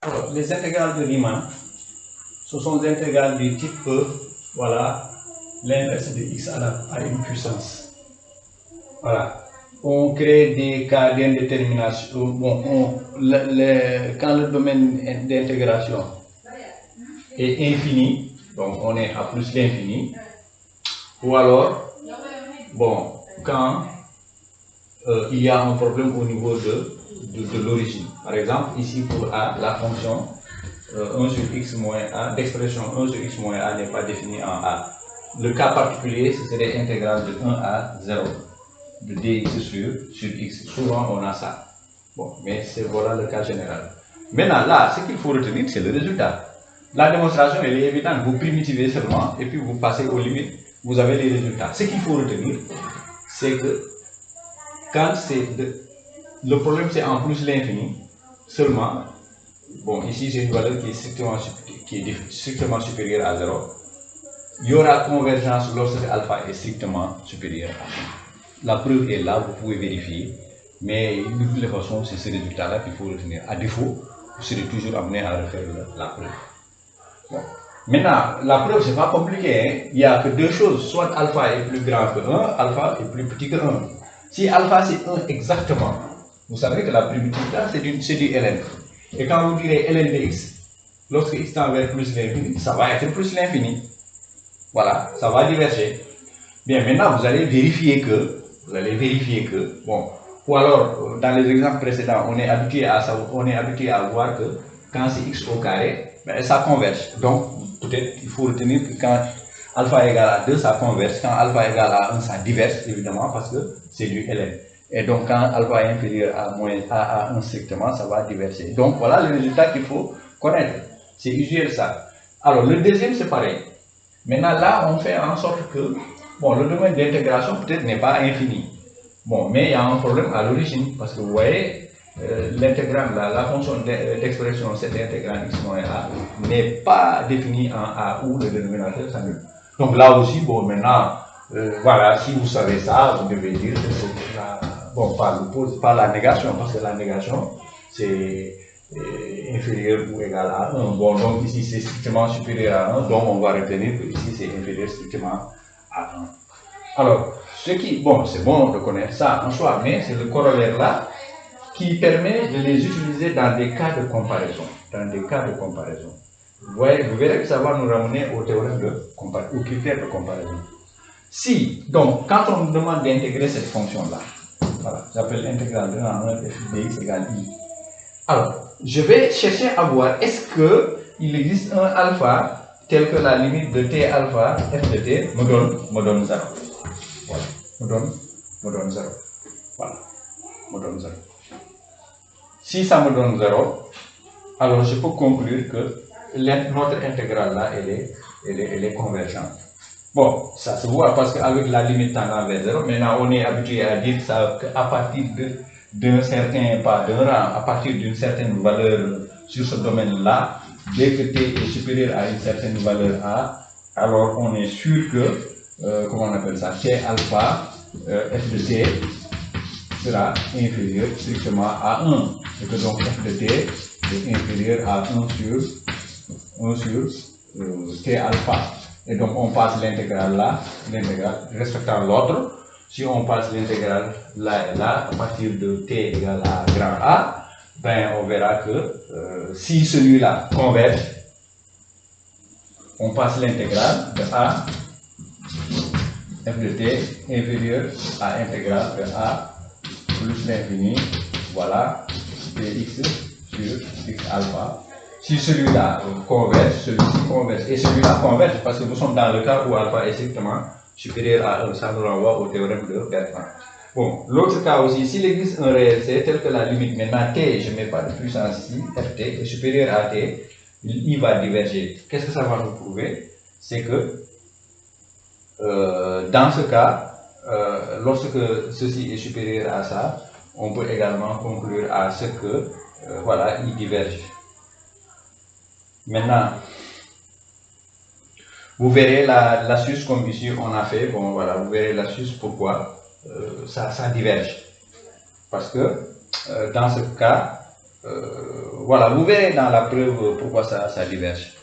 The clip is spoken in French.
Alors, les intégrales de Riemann, ce sont des intégrales du type E, voilà, l'inverse de x à une puissance. Voilà. On crée des cas d'indétermination. Bon, quand le domaine d'intégration est infini, donc on est à plus l'infini, ou alors, bon, quand il y a un problème au niveau de l'origine. Par exemple, ici pour A, la fonction 1 sur x moins A, l'expression 1 sur x moins A n'est pas définie en A. Le cas particulier, ce serait intégrale de 1 à 0 de dx sur x. Souvent, on a ça. Bon, mais voilà le cas général. Maintenant, là, ce qu'il faut retenir, c'est le résultat. La démonstration, elle est évidente. Vous primitivez seulement et puis vous passez aux limites. Vous avez les résultats. Ce qu'il faut retenir, c'est que quand le problème, c'est en plus l'infini, seulement, bon, ici, j'ai une valeur qui est strictement supérieure à 0. Il y aura convergence lorsque alpha est strictement supérieur à 1. La preuve est là, vous pouvez vérifier, mais de toutes les façons, c'est ce résultat-là qu'il faut retenir. À défaut, vous serez toujours amené à refaire la preuve. Bon. Maintenant, la preuve, c'est pas compliqué. Hein? Il n'y a que deux choses. Soit alpha est plus grand que 1, alpha est plus petit que 1. Si alpha c'est 1 exactement, vous savez que la primitive là, c'est du ln. Et quand vous direz ln de x, lorsque x tend vers plus l'infini, ça va être plus l'infini. Voilà, ça va diverger. Bien, maintenant, vous allez vérifier que, bon, ou alors, dans les exemples précédents, on est habitué à voir que quand c'est x au carré, ben, ça converge. Donc, peut-être, il faut retenir que quand alpha égale à 2, ça converge. Quand alpha égale à 1, ça diverge, évidemment, parce que c'est du ln. Et donc, quand alpha est inférieur à 1 strictement, ça va diverger. Donc, voilà le résultat qu'il faut connaître. C'est usuel ça. Alors, le deuxième, c'est pareil. Maintenant, là, on fait en sorte que, bon, le domaine d'intégration peut-être n'est pas infini. Bon, mais il y a un problème à l'origine, parce que vous voyez, l'intégrale, la fonction d'expression, cette intégrale x moins a, n'est pas définie en a où le dénominateur s'annule. Donc là aussi, bon, maintenant, voilà, si vous savez ça, vous devez dire que c'est bon, pas la négation, parce que la négation, c'est inférieur ou égal à 1. Bon, donc ici c'est strictement supérieur à 1, donc on va retenir que ici c'est inférieur strictement à 1. Alors, bon, c'est bon de connaître ça en soi, mais c'est le corollaire là qui permet de les utiliser dans des cas de comparaison. Vous verrez que ça va nous ramener au théorème au critère de comparaison. Si, donc, quand on nous demande d'intégrer cette fonction-là, voilà, j'appelle l'intégrale de 1 à 1 f dx égale i. Alors, je vais chercher à voir est-ce qu'il existe un alpha tel que la limite de t alpha f de t me donne 0. Voilà, me donne 0. Voilà, me donne 0. Si ça me donne 0, alors je peux conclure que notre intégrale là, elle est convergente. Bon, ça se voit parce qu'avec la limite tendant vers 0, maintenant on est habitué à dire ça qu'à partir d'un certain, pas d'un rang, à partir d'une certaine valeur sur ce domaine-là, dès que t est supérieur à une certaine valeur a, alors on est sûr que, comment on appelle ça, t alpha f de t sera inférieur strictement à 1. Et que donc f de t est inférieur à 1 sur t alpha. Et donc on passe l'intégrale là, respectant l'autre. Si on passe l'intégrale là et là, à partir de t égale à grand A, ben on verra que si celui-là converge, on passe l'intégrale de A f de t inférieur à intégrale de A plus l'infini, voilà, dx sur x alpha. Si celui-là converge, celui-ci converge, et celui-là converge, parce que nous sommes dans le cas où alpha est strictement supérieur à 1, ça nous renvoie au théorème de Bertrand. Bon, l'autre cas aussi, s'il existe un réel c tel que la limite maintenant t, je ne mets pas de puissance ici, ft est supérieur à t, il va diverger. Qu'est-ce que ça va nous prouver? C'est que dans ce cas, lorsque ceci est supérieur à ça, on peut également conclure à ce que, voilà, il diverge. Maintenant, vous verrez l'astuce comme ici on a fait, bon voilà, vous verrez l'astuce pourquoi ça diverge. Parce que dans ce cas, voilà, vous verrez dans la preuve pourquoi ça diverge.